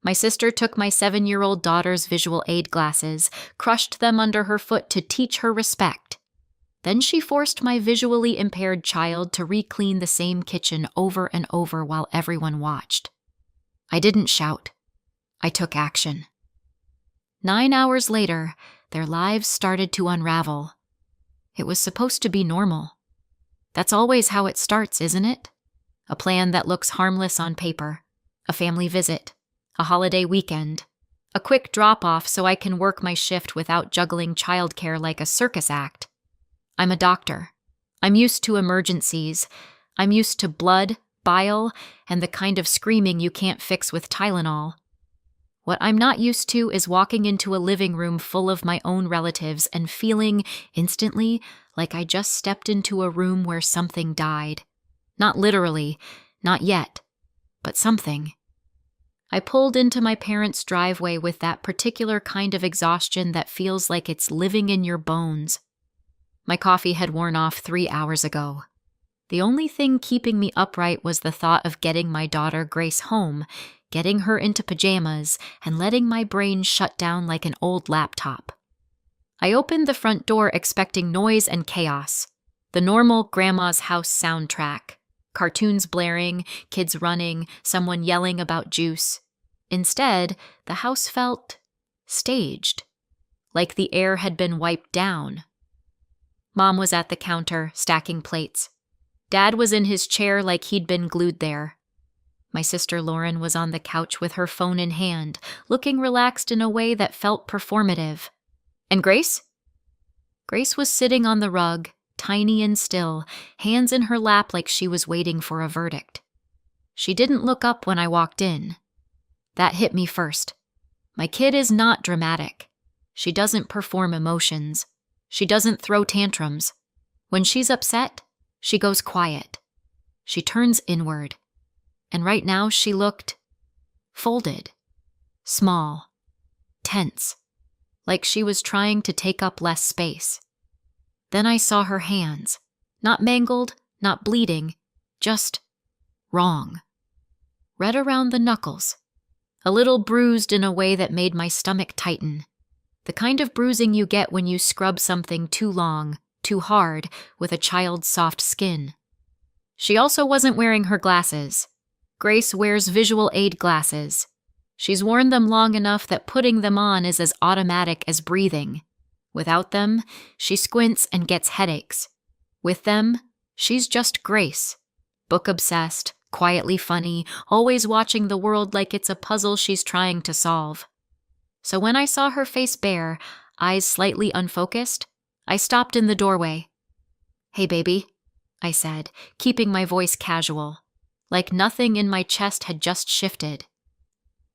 My sister took my 7-year-old daughter's visual aid glasses, crushed them under her foot to teach her respect. Then she forced my visually impaired child to re-clean the same kitchen over and over while everyone watched. I didn't shout. I took action. 9 hours later, their lives started to unravel. It was supposed to be normal. That's always how it starts, isn't it? A plan that looks harmless on paper. A family visit. A holiday weekend. A quick drop-off so I can work my shift without juggling childcare like a circus act. I'm a doctor. I'm used to emergencies. I'm used to blood, bile, and the kind of screaming you can't fix with Tylenol. What I'm not used to is walking into a living room full of my own relatives and feeling, instantly, like I just stepped into a room where something died. Not literally, not yet, but something. I pulled into my parents' driveway with that particular kind of exhaustion that feels like it's living in your bones. My coffee had worn off 3 hours ago. The only thing keeping me upright was the thought of getting my daughter Grace home, getting her into pajamas, and letting my brain shut down like an old laptop. I opened the front door expecting noise and chaos. The normal grandma's house soundtrack. Cartoons blaring, kids running, someone yelling about juice. Instead, the house felt staged, like the air had been wiped down. Mom was at the counter, stacking plates. Dad was in his chair like he'd been glued there. My sister Lauren was on the couch with her phone in hand, looking relaxed in a way that felt performative. And Grace? Grace was sitting on the rug, tiny and still, hands in her lap like she was waiting for a verdict. She didn't look up when I walked in. That hit me first. My kid is not dramatic. She doesn't perform emotions. She doesn't throw tantrums. When she's upset, she goes quiet. She turns inward. And right now she looked folded, small, tense, like she was trying to take up less space. Then I saw her hands, not mangled, not bleeding, just wrong. Red around the knuckles, a little bruised in a way that made my stomach tighten. The kind of bruising you get when you scrub something too long, too hard, with a child's soft skin. She also wasn't wearing her glasses. Grace wears visual aid glasses. She's worn them long enough that putting them on is as automatic as breathing. Without them, she squints and gets headaches. With them, she's just Grace. Book-obsessed, quietly funny, always watching the world like it's a puzzle she's trying to solve. So when I saw her face bare, eyes slightly unfocused, I stopped in the doorway. "Hey, baby," I said, keeping my voice casual, like nothing in my chest had just shifted.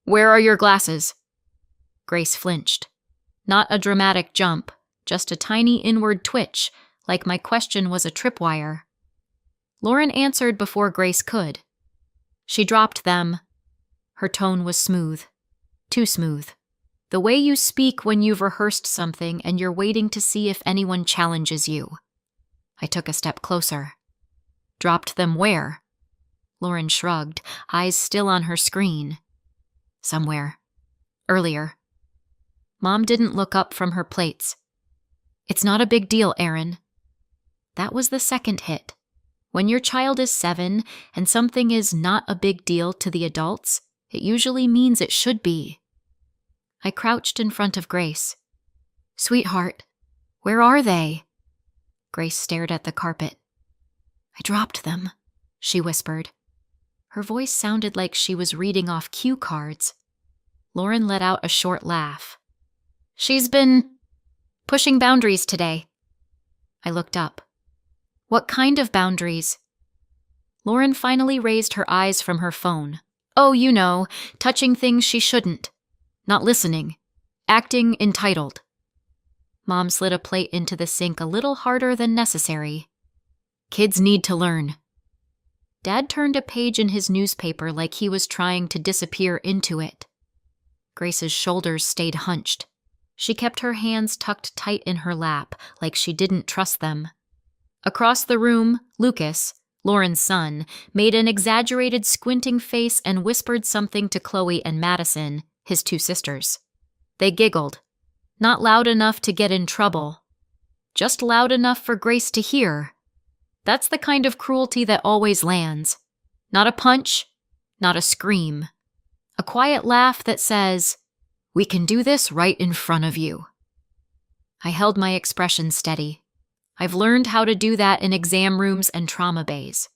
"Where are your glasses?" Grace flinched. Not a dramatic jump, just a tiny inward twitch, like my question was a tripwire. Lauren answered before Grace could. She dropped them. Her tone was smooth. Too smooth. The way you speak when you've rehearsed something and you're waiting to see if anyone challenges you. I took a step closer. "Dropped them where?" Lauren shrugged, eyes still on her screen. "Somewhere. Earlier." Mom didn't look up from her plates. "It's not a big deal, Erin." That was the second hit. When your child is 7 and something is not a big deal to the adults, it usually means it should be. I crouched in front of Grace. "Sweetheart, where are they?" Grace stared at the carpet. "I dropped them," she whispered. Her voice sounded like she was reading off cue cards. Lauren let out a short laugh. "She's been pushing boundaries today." I looked up. "What kind of boundaries?" Lauren finally raised her eyes from her phone. "Oh, you know, touching things she shouldn't. Not listening. Acting entitled." Mom slid a plate into the sink a little harder than necessary. "Kids need to learn." Dad turned a page in his newspaper like he was trying to disappear into it. Grace's shoulders stayed hunched. She kept her hands tucked tight in her lap, like she didn't trust them. Across the room, Lucas, Lauren's son, made an exaggerated squinting face and whispered something to Chloe and Madison, his two sisters. They giggled. Not loud enough to get in trouble. Just loud enough for Grace to hear. That's the kind of cruelty that always lands. Not a punch, not a scream. A quiet laugh that says, "We can do this right in front of you." I held my expression steady. I've learned how to do that in exam rooms and trauma bays.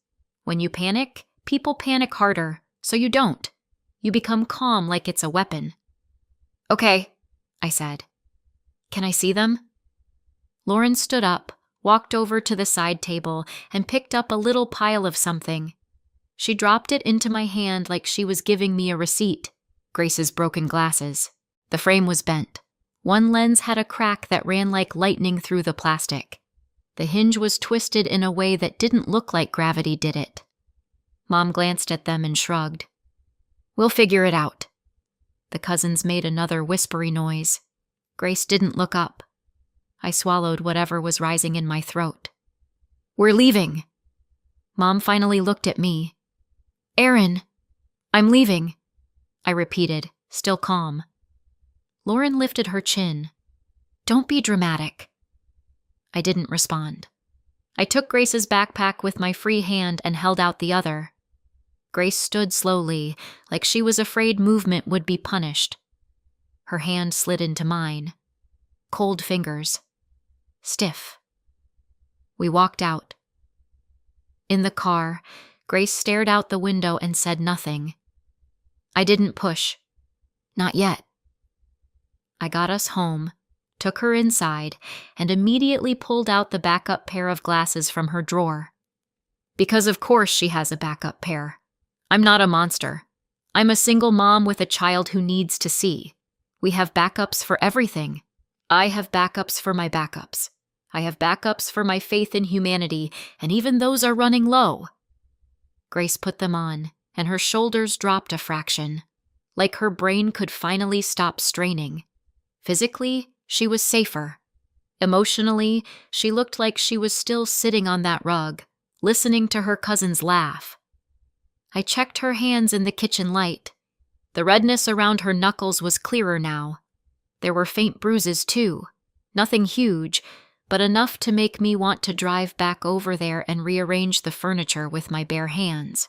When you panic, people panic harder, so you don't. You become calm like it's a weapon. "Okay," I said. "Can I see them?" Lauren stood up, walked over to the side table, and picked up a little pile of something. She dropped it into my hand like she was giving me a receipt. Grace's broken glasses. The frame was bent. One lens had a crack that ran like lightning through the plastic. The hinge was twisted in a way that didn't look like gravity did it. Mom glanced at them and shrugged. "We'll figure it out." The cousins made another whispery noise. Grace didn't look up. I swallowed whatever was rising in my throat. "We're leaving." Mom finally looked at me. "Erin, I'm leaving," I repeated, still calm. Lauren lifted her chin. "Don't be dramatic." I didn't respond. I took Grace's backpack with my free hand and held out the other. Grace stood slowly, like she was afraid movement would be punished. Her hand slid into mine. Cold fingers. Stiff. We walked out. In the car, Grace stared out the window and said nothing. I didn't push. Not yet. I got us home, took her inside, and immediately pulled out the backup pair of glasses from her drawer. Because of course she has a backup pair. I'm not a monster. I'm a single mom with a child who needs to see. We have backups for everything. I have backups for my backups. I have backups for my faith in humanity, and even those are running low. Grace put them on, and her shoulders dropped a fraction, like her brain could finally stop straining. Physically, she was safer. Emotionally, she looked like she was still sitting on that rug, listening to her cousin's laugh. I checked her hands in the kitchen light. The redness around her knuckles was clearer now. There were faint bruises, too. Nothing huge, but enough to make me want to drive back over there and rearrange the furniture with my bare hands.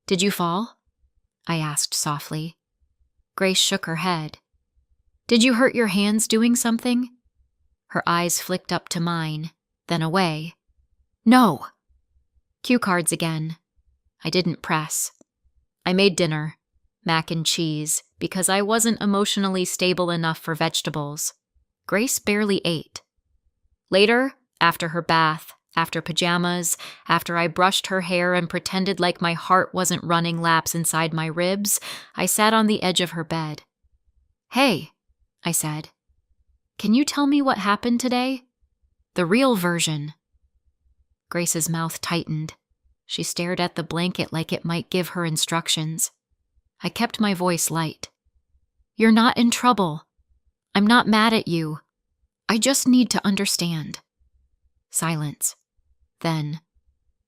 "Did you fall?" I asked softly. Grace shook her head. "Did you hurt your hands doing something?" Her eyes flicked up to mine, then away. "No." Cue cards again. I didn't press. I made dinner, mac and cheese, because I wasn't emotionally stable enough for vegetables. Grace barely ate. Later, after her bath, after pajamas, after I brushed her hair and pretended like my heart wasn't running laps inside my ribs, I sat on the edge of her bed. "Hey," I said. "Can you tell me what happened today? The real version." Grace's mouth tightened. She stared at the blanket like it might give her instructions. I kept my voice light. "You're not in trouble. I'm not mad at you. I just need to understand." Silence. Then,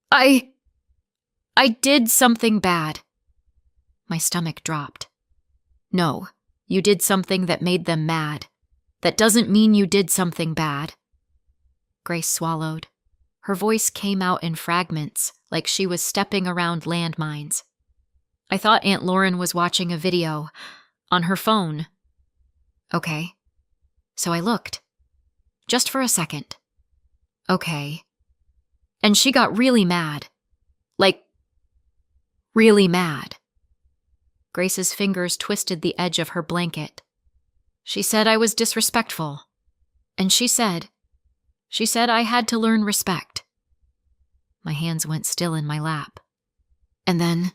I did something bad." My stomach dropped. "No, you did something that made them mad. That doesn't mean you did something bad." Grace swallowed. Her voice came out in fragments, like she was stepping around landmines. "I thought Aunt Lauren was watching a video. On her phone." "Okay." So I looked. Just for a second. "Okay." And she got really mad. Like, really mad. Grace's fingers twisted the edge of her blanket. She said I was disrespectful. And she said I had to learn respect. My hands went still in my lap. And then,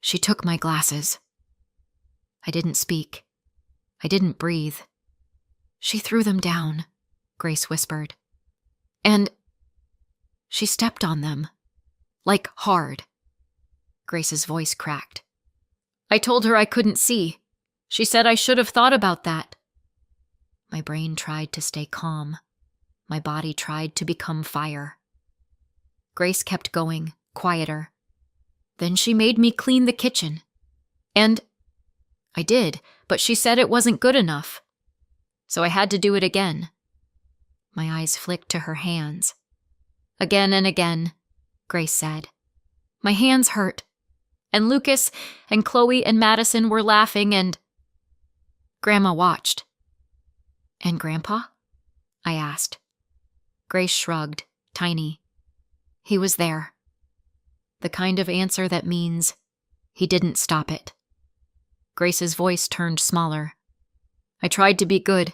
she took my glasses. I didn't speak. I didn't breathe. "She threw them down," Grace whispered. "And she stepped on them. Like hard." Grace's voice cracked. "I told her I couldn't see. She said I should have thought about that." My brain tried to stay calm. My body tried to become fire. Grace kept going, quieter. Then she made me clean the kitchen. And I did, but she said it wasn't good enough. So I had to do it again. My eyes flicked to her hands. Again and again, Grace said. My hands hurt. And Lucas and Chloe and Madison were laughing and... Grandma watched. And Grandpa? I asked. Grace shrugged, tiny. He was there. The kind of answer that means he didn't stop it. Grace's voice turned smaller. I tried to be good.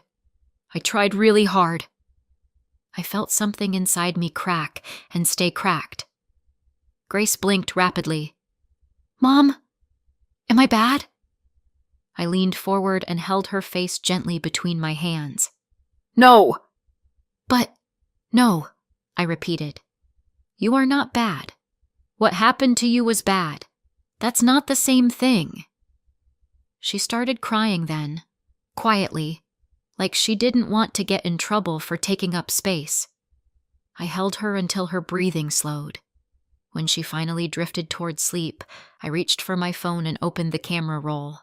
I tried really hard. I felt something inside me crack and stay cracked. Grace blinked rapidly. Mom, am I bad? I leaned forward and held her face gently between my hands. No! But, no, I repeated. You are not bad. What happened to you was bad. That's not the same thing. She started crying then, quietly, like she didn't want to get in trouble for taking up space. I held her until her breathing slowed. When she finally drifted toward sleep, I reached for my phone and opened the camera roll.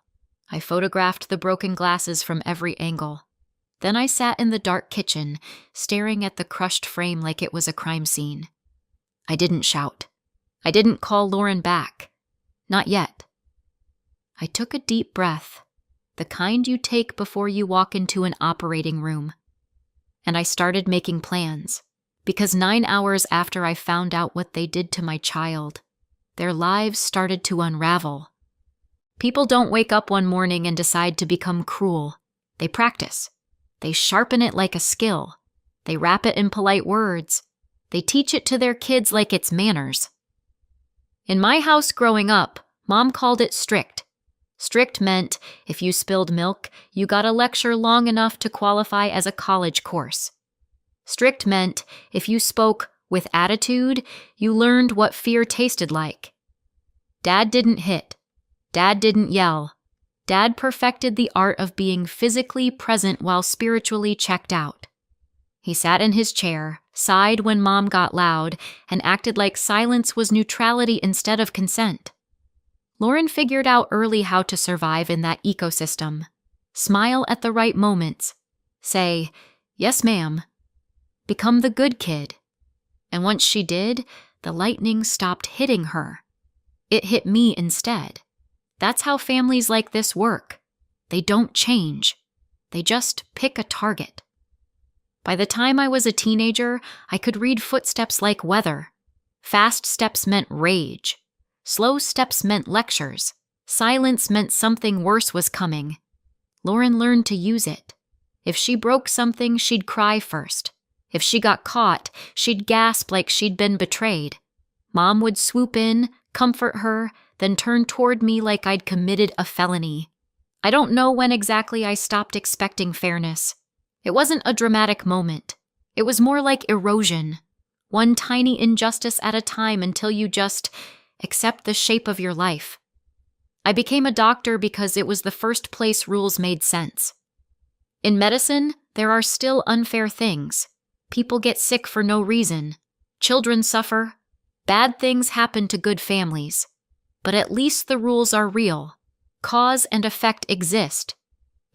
I photographed the broken glasses from every angle. Then I sat in the dark kitchen, staring at the crushed frame like it was a crime scene. I didn't shout. I didn't call Lauren back. Not yet. I took a deep breath, the kind you take before you walk into an operating room. And I started making plans, because 9 hours after I found out what they did to my child, their lives started to unravel. People don't wake up one morning and decide to become cruel. They practice. They sharpen it like a skill. They wrap it in polite words. They teach it to their kids like it's manners. In my house growing up, Mom called it strict. Strict meant if you spilled milk, you got a lecture long enough to qualify as a college course. Strict meant if you spoke with attitude, you learned what fear tasted like. Dad didn't hit. Dad didn't yell. Dad perfected the art of being physically present while spiritually checked out. He sat in his chair, sighed when Mom got loud, and acted like silence was neutrality instead of consent. Lauren figured out early how to survive in that ecosystem. Smile at the right moments. Say, yes, ma'am. Become the good kid. And once she did, the lightning stopped hitting her. It hit me instead. That's how families like this work. They don't change. They just pick a target. By the time I was a teenager, I could read footsteps like weather. Fast steps meant rage. Slow steps meant lectures. Silence meant something worse was coming. Lauren learned to use it. If she broke something, she'd cry first. If she got caught, she'd gasp like she'd been betrayed. Mom would swoop in, comfort her, then turn toward me like I'd committed a felony. I don't know when exactly I stopped expecting fairness. It wasn't a dramatic moment. It was more like erosion. One tiny injustice at a time until you just accept the shape of your life. I became a doctor because it was the first place rules made sense. In medicine, there are still unfair things. People get sick for no reason. Children suffer. Bad things happen to good families. But at least the rules are real. Cause and effect exist.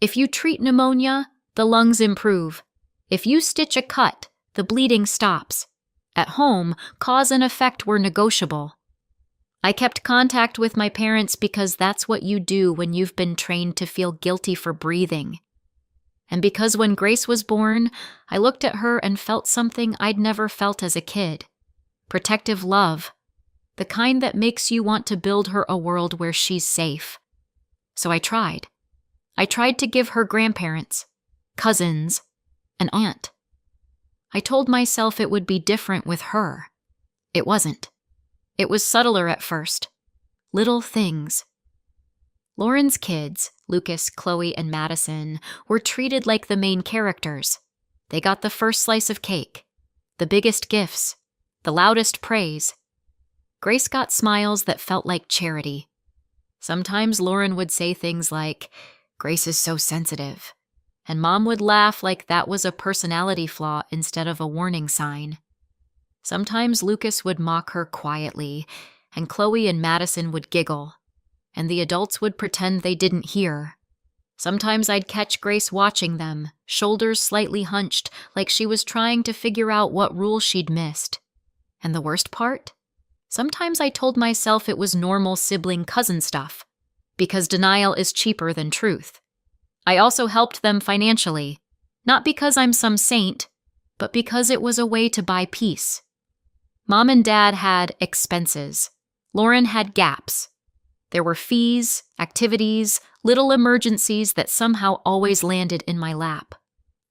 If you treat pneumonia, the lungs improve. If you stitch a cut, the bleeding stops. At home, cause and effect were negotiable. I kept contact with my parents because that's what you do when you've been trained to feel guilty for breathing. And because when Grace was born, I looked at her and felt something I'd never felt as a kid. Protective love. The kind that makes you want to build her a world where she's safe. So I tried. I tried to give her grandparents, cousins, an aunt. I told myself it would be different with her. It wasn't. It was subtler at first. Little things. Lauren's kids, Lucas, Chloe, and Madison, were treated like the main characters. They got the first slice of cake, the biggest gifts, the loudest praise. Grace got smiles that felt like charity. Sometimes Lauren would say things like, "Grace is so sensitive," and Mom would laugh like that was a personality flaw instead of a warning sign. Sometimes Lucas would mock her quietly, and Chloe and Madison would giggle, and the adults would pretend they didn't hear. Sometimes I'd catch Grace watching them, shoulders slightly hunched, like she was trying to figure out what rule she'd missed. And the worst part? Sometimes I told myself it was normal sibling cousin stuff, because denial is cheaper than truth. I also helped them financially, not because I'm some saint, but because it was a way to buy peace. Mom and Dad had expenses. Lauren had gaps. There were fees, activities, little emergencies that somehow always landed in my lap.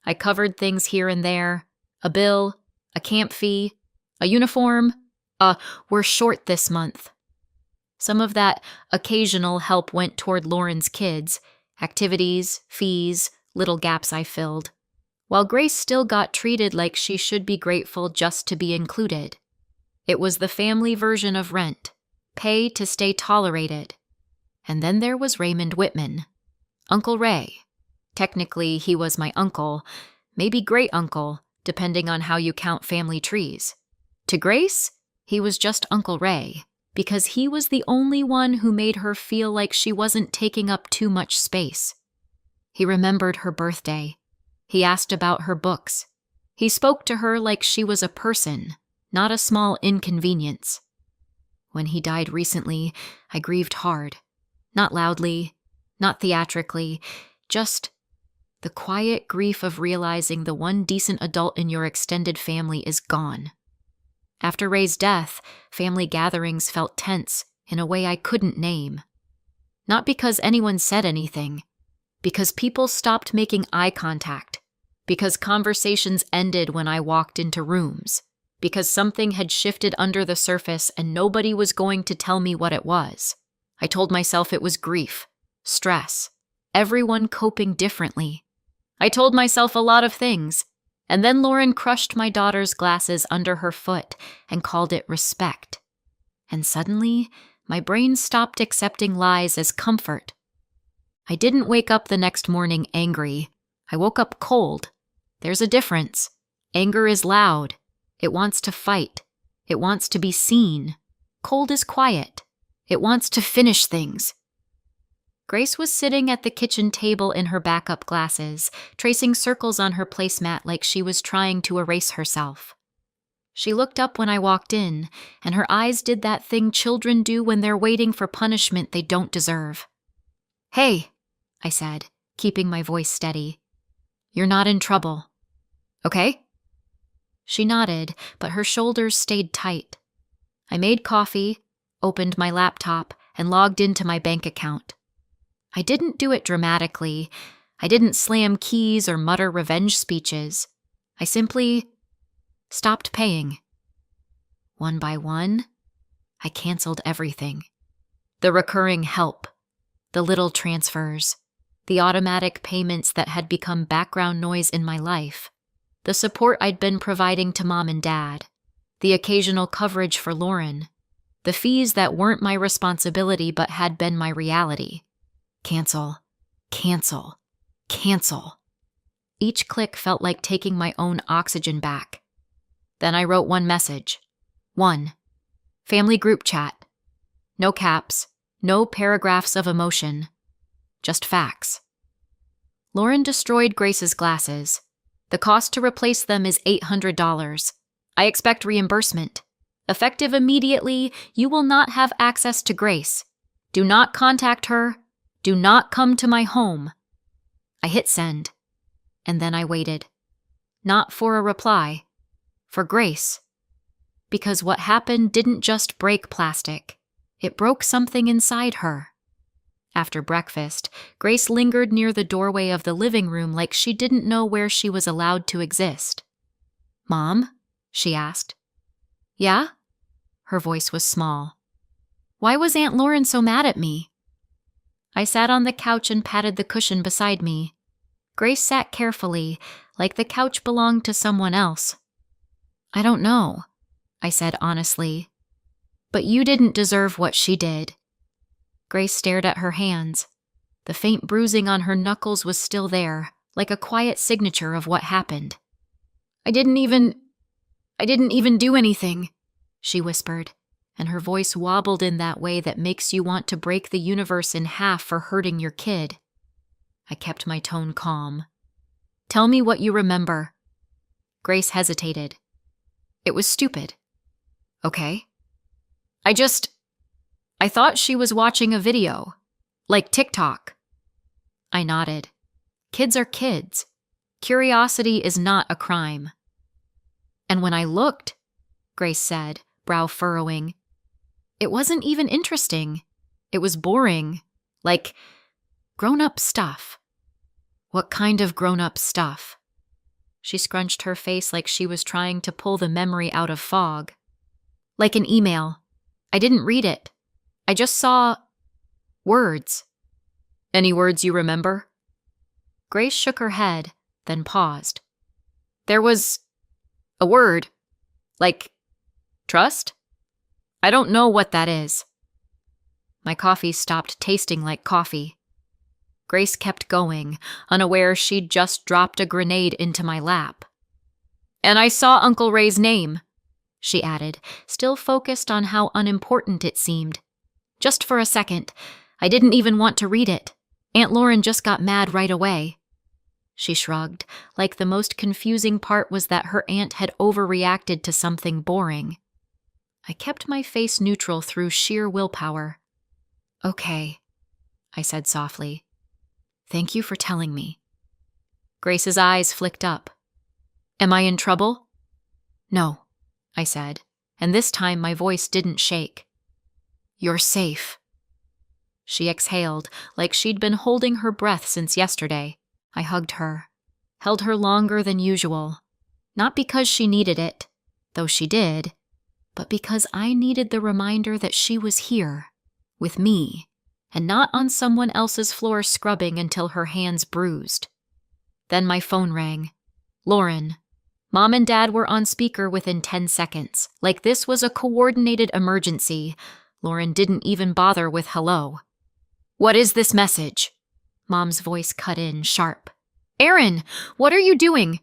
I covered things here and there, a bill, a camp fee, a uniform, we're short this month. Some of that occasional help went toward Lauren's kids, activities, fees, little gaps I filled, while Grace still got treated like she should be grateful just to be included. It was the family version of rent, pay to stay tolerated. And then there was Raymond Whitman, Uncle Ray. Technically, he was my uncle, maybe great-uncle, depending on how you count family trees. To Grace, he was just Uncle Ray, because he was the only one who made her feel like she wasn't taking up too much space. He remembered her birthday. He asked about her books. He spoke to her like she was a person, not a small inconvenience. When he died recently, I grieved hard. Not loudly, not theatrically, just the quiet grief of realizing the one decent adult in your extended family is gone. After Ray's death, family gatherings felt tense in a way I couldn't name. Not because anyone said anything, because people stopped making eye contact, because conversations ended when I walked into rooms, because something had shifted under the surface and nobody was going to tell me what it was. I told myself it was grief, stress, everyone coping differently. I told myself a lot of things, and then Lauren crushed my daughter's glasses under her foot and called it respect. And suddenly, my brain stopped accepting lies as comfort. I didn't wake up the next morning angry. I woke up cold. There's a difference. Anger is loud. It wants to fight. It wants to be seen. Cold is quiet. It wants to finish things. Grace was sitting at the kitchen table in her backup glasses, tracing circles on her placemat like she was trying to erase herself. She looked up when I walked in, and her eyes did that thing children do when they're waiting for punishment they don't deserve. "Hey," I said, keeping my voice steady. "You're not in trouble. Okay?" She nodded, but her shoulders stayed tight. I made coffee, opened my laptop, and logged into my bank account. I didn't do it dramatically. I didn't slam keys or mutter revenge speeches. I simply stopped paying. One by one, I canceled everything. The recurring help, the little transfers, the automatic payments that had become background noise in my life, the support I'd been providing to Mom and Dad, the occasional coverage for Lauren, the fees that weren't my responsibility but had been my reality. Cancel, cancel, cancel. Each click felt like taking my own oxygen back. Then I wrote one message. 1. Family group chat. No caps, no paragraphs of emotion. Just facts. Lauren destroyed Grace's glasses. The cost to replace them is $800. I expect reimbursement. Effective immediately, you will not have access to Grace. Do not contact her. Do not come to my home. I hit send, and then I waited. Not for a reply, for Grace. Because what happened didn't just break plastic. It broke something inside her. After breakfast, Grace lingered near the doorway of the living room like she didn't know where she was allowed to exist. "Mom?" she asked. "Yeah?" Her voice was small. "Why was Aunt Lauren so mad at me?" I sat on the couch and patted the cushion beside me. Grace sat carefully, like the couch belonged to someone else. "I don't know," I said honestly. "But you didn't deserve what she did." Grace stared at her hands. The faint bruising on her knuckles was still there, like a quiet signature of what happened. I didn't even... I didn't even do anything, she whispered, and her voice wobbled in that way that makes you want to break the universe in half for hurting your kid. I kept my tone calm. Tell me what you remember. Grace hesitated. It was stupid. Okay. I thought she was watching a video, like TikTok. I nodded. Kids are kids. Curiosity is not a crime. And when I looked, Grace said, brow furrowing, it wasn't even interesting. It was boring, like grown-up stuff. What kind of grown-up stuff? She scrunched her face like she was trying to pull the memory out of fog. Like an email. I didn't read it. I just saw words. Any words you remember? Grace shook her head, then paused. There was a word. Like trust? I don't know what that is. My coffee stopped tasting like coffee. Grace kept going, unaware she'd just dropped a grenade into my lap. And I saw Uncle Ray's name, she added, still focused on how unimportant it seemed. Just for a second. I didn't even want to read it. Aunt Lauren just got mad right away. She shrugged, like the most confusing part was that her aunt had overreacted to something boring. I kept my face neutral through sheer willpower. Okay, I said softly. Thank you for telling me. Grace's eyes flicked up. Am I in trouble? No, I said, and this time my voice didn't shake. You're safe. She exhaled, like she'd been holding her breath since yesterday. I hugged her, held her longer than usual, not because she needed it, though she did, but because I needed the reminder that she was here, with me, and not on someone else's floor scrubbing until her hands bruised. Then my phone rang. Lauren. Mom and Dad were on speaker within 10 seconds, like this was a coordinated emergency. Lauren didn't even bother with hello. What is this message? Mom's voice cut in, sharp. Aaron, what are you doing?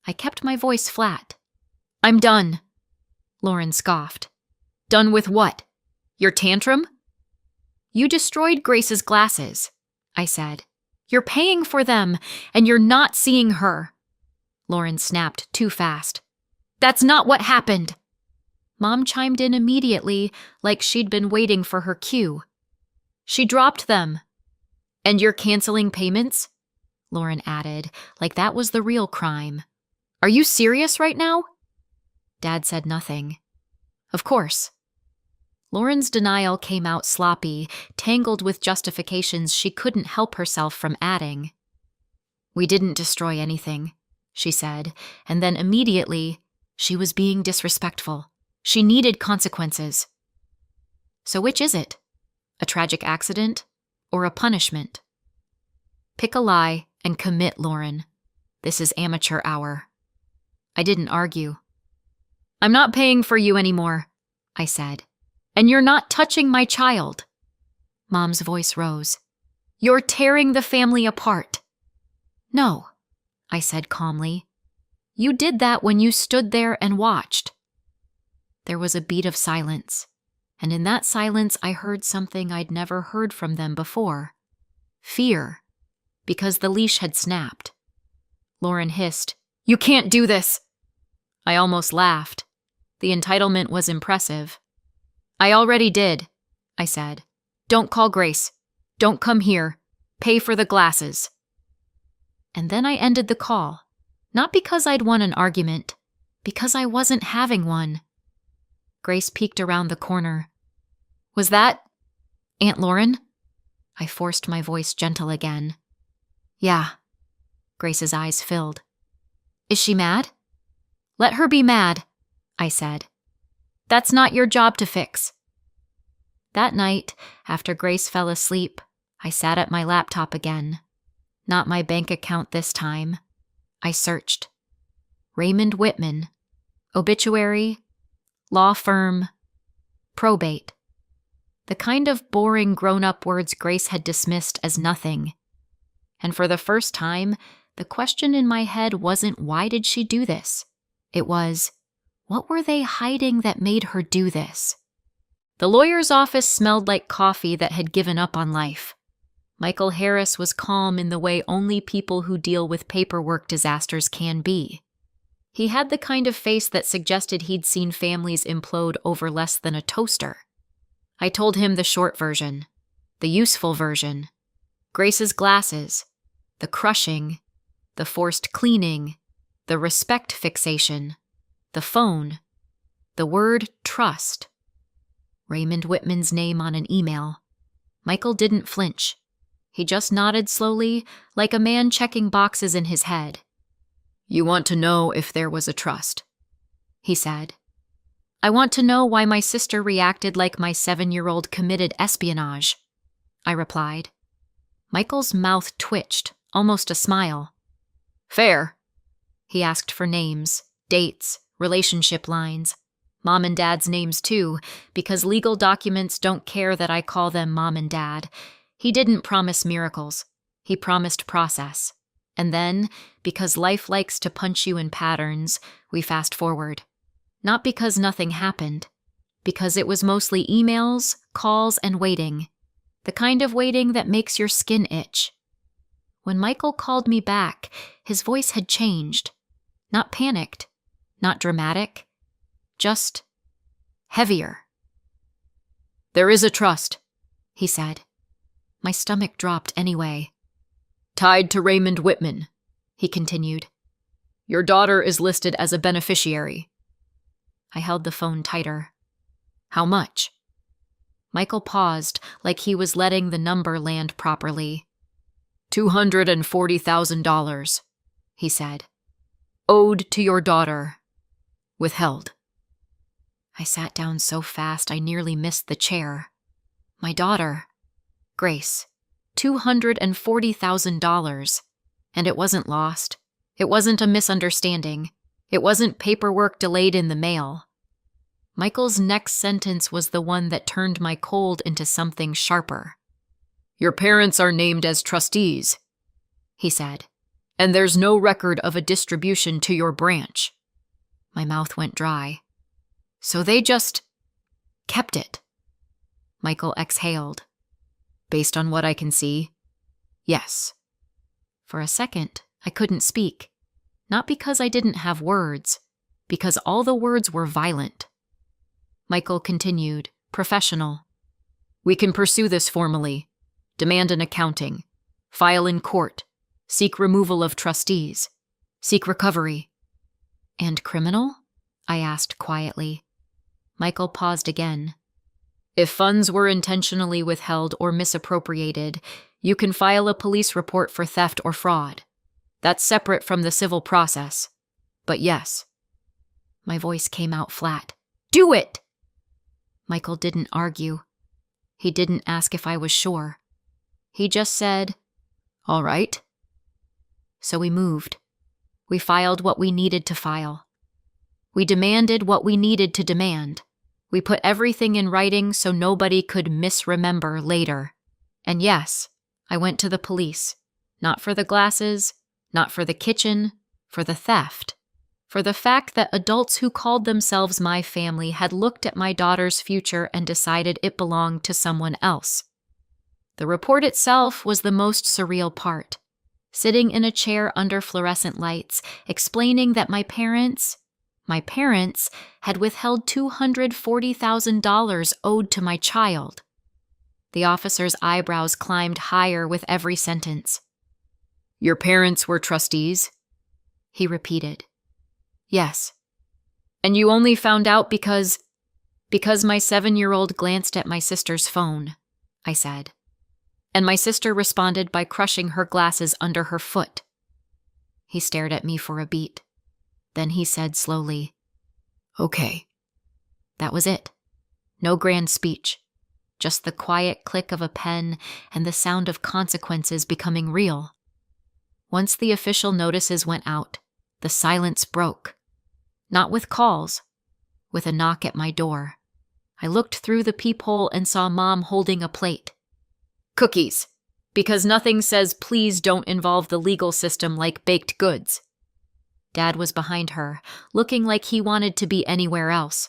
I kept my voice flat. I'm done. Lauren scoffed. Done with what? Your tantrum? You destroyed Grace's glasses, I said. You're paying for them, and you're not seeing her. Lauren snapped too fast. That's not what happened. Mom chimed in immediately, like she'd been waiting for her cue. She dropped them. And you're canceling payments? Lauren added, like that was the real crime. Are you serious right now? Dad said nothing. Of course. Lauren's denial came out sloppy, tangled with justifications she couldn't help herself from adding. We didn't destroy anything, she said, and then immediately, she was being disrespectful. She needed consequences. So which is it? A tragic accident or a punishment? Pick a lie and commit, Lauren. This is amateur hour. I didn't argue. I'm not paying for you anymore, I said. And you're not touching my child. Mom's voice rose. You're tearing the family apart. No, I said calmly. You did that when you stood there and watched. There was a beat of silence, and in that silence I heard something I'd never heard from them before. Fear, because the leash had snapped. Lauren hissed, You can't do this! I almost laughed. The entitlement was impressive. I already did, I said. Don't call Grace. Don't come here. Pay for the glasses. And then I ended the call, not because I'd won an argument, because I wasn't having one. Grace peeked around the corner. Was that Aunt Lauren? I forced my voice gentle again. Yeah. Grace's eyes filled. Is she mad? Let her be mad, I said. That's not your job to fix. That night, after Grace fell asleep, I sat at my laptop again. Not my bank account this time. I searched. Raymond Whitman. Obituary. Law firm. Probate. The kind of boring grown-up words Grace had dismissed as nothing. And for the first time, the question in my head wasn't why did she do this? It was, What were they hiding that made her do this? The lawyer's office smelled like coffee that had given up on life. Michael Harris was calm in the way only people who deal with paperwork disasters can be. He had the kind of face that suggested he'd seen families implode over less than a toaster. I told him the short version, the useful version, Grace's glasses, the crushing, the forced cleaning, the respect fixation, the phone, the word trust. Raymond Whitman's name on an email. Michael didn't flinch. He just nodded slowly, like a man checking boxes in his head. "You want to know if there was a trust," he said. "I want to know why my sister reacted like my 7-year-old committed espionage," I replied. Michael's mouth twitched, almost a smile. "Fair." He asked for names, dates, relationship lines. Mom and Dad's names too, because legal documents don't care that I call them Mom and Dad. He didn't promise miracles. He promised process. And then, because life likes to punch you in patterns, we fast forward. Not because nothing happened. Because it was mostly emails, calls, and waiting. The kind of waiting that makes your skin itch. When Michael called me back, his voice had changed. Not panicked. Not dramatic. Just heavier. "There is a trust," he said. My stomach dropped anyway. "Tied to Raymond Whitman," he continued. "Your daughter is listed as a beneficiary." I held the phone tighter. "How much?" Michael paused, like he was letting the number land properly. $240,000, he said. "Owed to your daughter. Withheld." I sat down so fast I nearly missed the chair. My daughter, Grace, $240,000. And it wasn't lost. It wasn't a misunderstanding. It wasn't paperwork delayed in the mail. Michael's next sentence was the one that turned my cold into something sharper. "Your parents are named as trustees," he said, "and there's no record of a distribution to your branch." My mouth went dry. "So they just kept it." Michael exhaled. "Based on what I can see, yes." For a second, I couldn't speak. Not because I didn't have words, because all the words were violent. Michael continued, professional. "We can pursue this formally, demand an accounting, file in court, seek removal of trustees, seek recovery." "And criminal?" I asked quietly. Michael paused again. "If funds were intentionally withheld or misappropriated, you can file a police report for theft or fraud. That's separate from the civil process. But yes." My voice came out flat. "Do it!" Michael didn't argue. He didn't ask if I was sure. He just said, "All right." So we moved. We filed what we needed to file. We demanded what we needed to demand. We put everything in writing so nobody could misremember later. And yes, I went to the police. Not for the glasses, not for the kitchen, for the theft. For the fact that adults who called themselves my family had looked at my daughter's future and decided it belonged to someone else. The report itself was the most surreal part. Sitting in a chair under fluorescent lights, explaining that my parents had withheld $240,000 owed to my child. The officer's eyebrows climbed higher with every sentence. "Your parents were trustees?" he repeated. "Yes." "And you only found out because my 7-year-old glanced at my sister's phone," I said. And my sister responded by crushing her glasses under her foot. He stared at me for a beat. Then he said slowly, "Okay." That was it. No grand speech. Just the quiet click of a pen and the sound of consequences becoming real. Once the official notices went out, the silence broke. Not with calls, with a knock at my door. I looked through the peephole and saw Mom holding a plate. "Cookies, because nothing says please don't involve the legal system like baked goods." Dad was behind her, looking like he wanted to be anywhere else.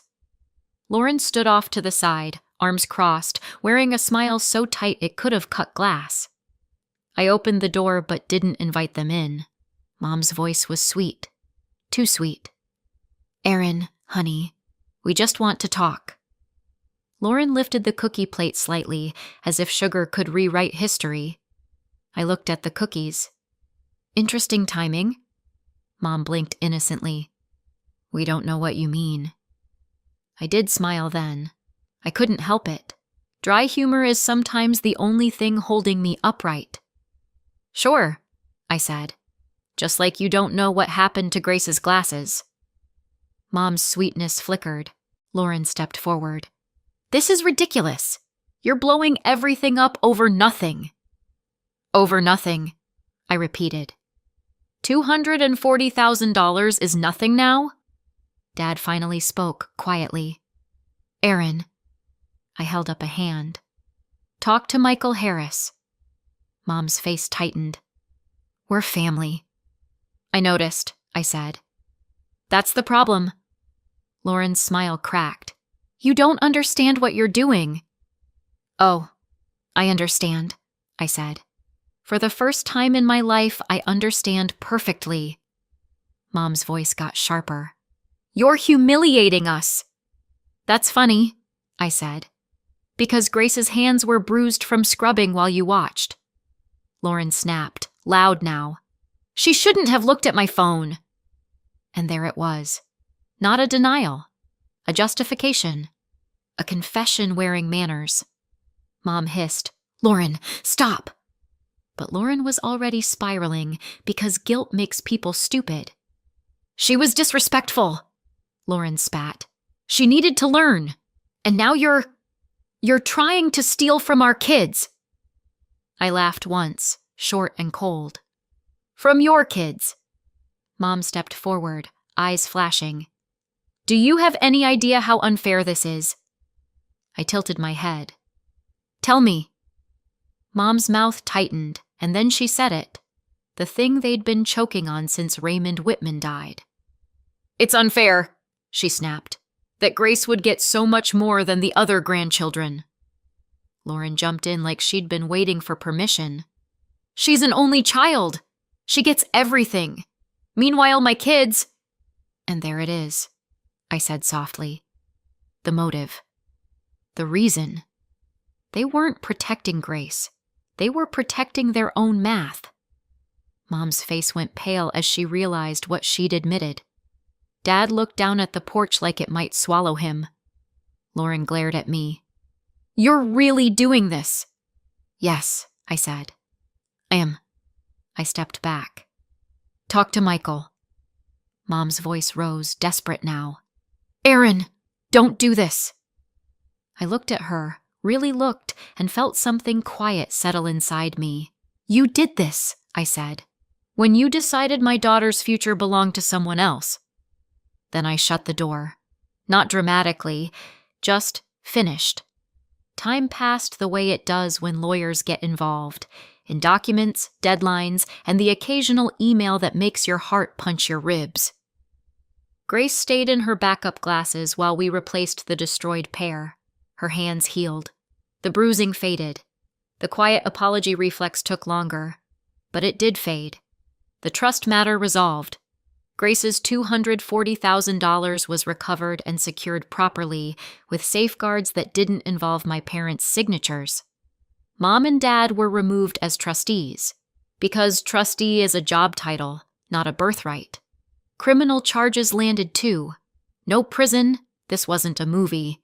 Lauren stood off to the side, arms crossed, wearing a smile so tight it could have cut glass. I opened the door but didn't invite them in. Mom's voice was sweet. Too sweet. "Erin, honey, we just want to talk." Lauren lifted the cookie plate slightly, as if sugar could rewrite history. I looked at the cookies. "Interesting timing." Mom blinked innocently. "We don't know what you mean." I did smile then. I couldn't help it. Dry humor is sometimes the only thing holding me upright. "Sure," I said. "Just like you don't know what happened to Grace's glasses." Mom's sweetness flickered. Lauren stepped forward. "This is ridiculous. You're blowing everything up over nothing." "Over nothing," I repeated. $240,000 is nothing now?" Dad finally spoke, quietly. "Erin." I held up a hand. "Talk to Michael Harris." Mom's face tightened. "We're family." "I noticed," I said. "That's the problem." Lauren's smile cracked. "You don't understand what you're doing." "Oh, I understand," I said. "For the first time in my life, I understand perfectly." Mom's voice got sharper. "You're humiliating us." "That's funny," I said, "because Grace's hands were bruised from scrubbing while you watched." Lauren snapped, loud now. "She shouldn't have looked at my phone." And there it was. Not a denial. A justification. A confession wearing manners. Mom hissed, "Lauren, stop!" But Lauren was already spiraling because guilt makes people stupid. "She was disrespectful," Lauren spat. "She needed to learn. And now you're trying to steal from our kids." I laughed once, short and cold. "From your kids." Mom stepped forward, eyes flashing. "Do you have any idea how unfair this is?" I tilted my head. "Tell me." Mom's mouth tightened, and then she said it. The thing they'd been choking on since Raymond Whitman died. "It's unfair," she snapped, "that Grace would get so much more than the other grandchildren." Lauren jumped in like she'd been waiting for permission. "She's an only child. She gets everything. Meanwhile, my kids—" "And there it is," I said softly. "The motive. The reason. They weren't protecting Grace. They were protecting their own math." Mom's face went pale as she realized what she'd admitted. Dad looked down at the porch like it might swallow him. Lauren glared at me. "You're really doing this?" "Yes," I said. "I am." I stepped back. "Talk to Michael." Mom's voice rose, desperate now. "Erin, don't do this." I looked at her, really looked, and felt something quiet settle inside me. "You did this," I said, "when you decided my daughter's future belonged to someone else." Then I shut the door. Not dramatically, just finished. Time passed the way it does when lawyers get involved, in documents, deadlines, and the occasional email that makes your heart punch your ribs. Grace stayed in her backup glasses while we replaced the destroyed pair. Her hands healed. The bruising faded. The quiet apology reflex took longer, but it did fade. The trust matter resolved. Grace's $240,000 was recovered and secured properly, with safeguards that didn't involve my parents' signatures. Mom and Dad were removed as trustees, because trustee is a job title, not a birthright. Criminal charges landed too. No prison, this wasn't a movie,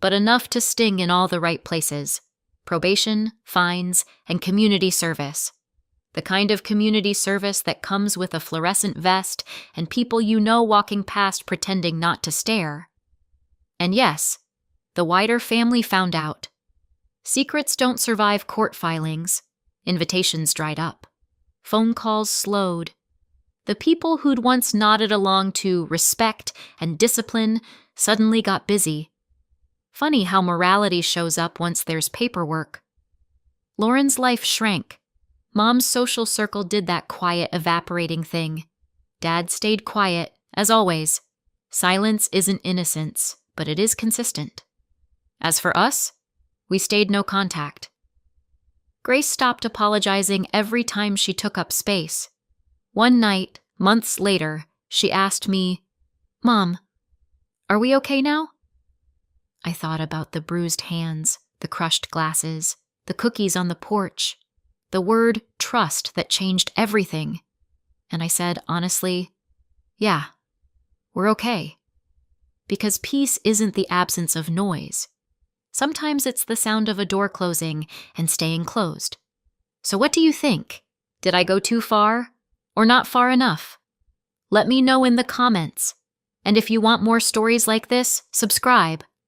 but enough to sting in all the right places. Probation, fines, and community service. The kind of community service that comes with a fluorescent vest and people you know walking past pretending not to stare. And yes, the wider family found out. Secrets don't survive court filings. Invitations dried up. Phone calls slowed. The people who'd once nodded along to respect and discipline suddenly got busy. Funny how morality shows up once there's paperwork. Lauren's life shrank. Mom's social circle did that quiet, evaporating thing. Dad stayed quiet, as always. Silence isn't innocence, but it is consistent. As for us, we stayed no contact. Grace stopped apologizing every time she took up space. One night, months later, she asked me, "Mom, are we okay now?" I thought about the bruised hands, the crushed glasses, the cookies on the porch, the word trust that changed everything. And I said, honestly, yeah, we're okay. Because peace isn't the absence of noise. Sometimes it's the sound of a door closing and staying closed. So what do you think? Did I go too far or not far enough? Let me know in the comments. And if you want more stories like this, subscribe.